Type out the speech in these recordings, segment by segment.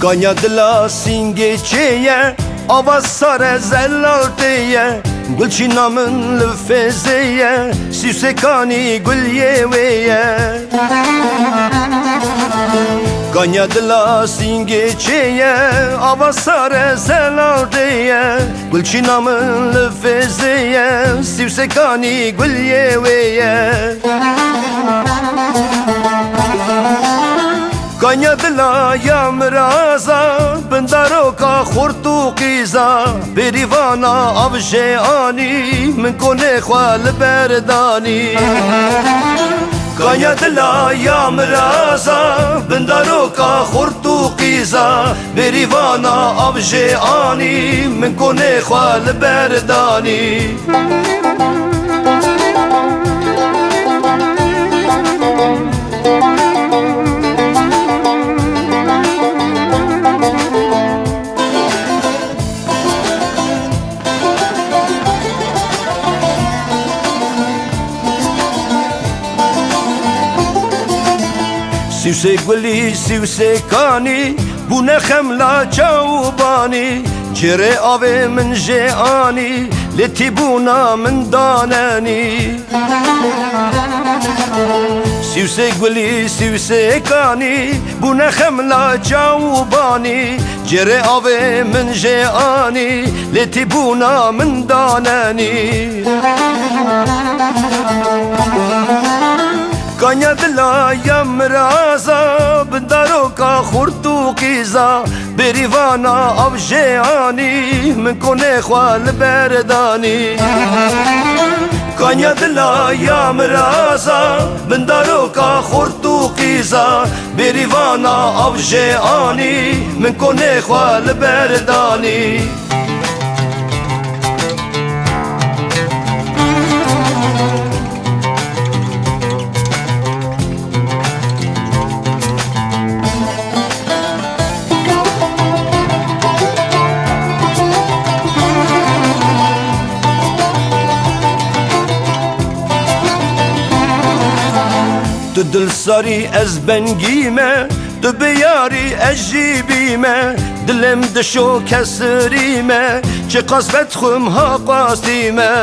Ganya dila singe çeye Avaz sare zellateye Gülçinamın lüfezeye Süsekani gül yeveye Ganya dila singe çeye Avaz sare zellateye Gülçinamın lüfezeye Süsekani gül yeveye Ganya dila ya miraza Bindaro ka khurtu qiza Berivana avje ani Min kone khwal berdani Ganya dila ya miraza Bindaro ka khurtu qiza Berivana avje ani Min kone khwal berdani Sivse guli sivse kani Bu ne xemla çavbani Cire ave min jeani Letibuna min danani Sivse guli sivse kani Bu ne xemla çavbani Cire ave min jeani Letibuna min danani Ganya dila ya miraza Bindaro ka khurtu qiza Berivana avje ani Min kone khwal berdani Ganya dila ya miraza Bindaro ka khurtu qiza Berivana avje ani Min kone khwal berdani Tu dil sarî ez bengîme Tu biyarî ez jî bîme Dilim dişo kesirîme Çi qasbet xwim ha qastîme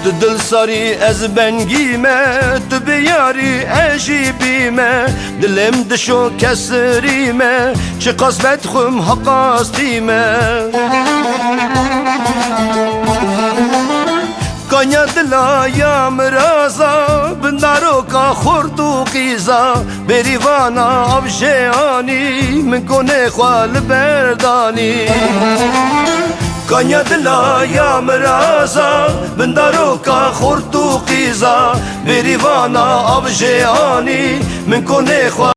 Tu dil sarî ez bengîme Tu biyarî ez jî bîme Dilim dişo kesirîme Çi qasbet xwim ha qastîme Ganya dila ya miraza Bindaro ka khurtu qiza Berivana avje ani Min kone khwal berdani Ganya dila ya miraza Bindaro ka khurtu qiza Berivana avje ani Min kone khwal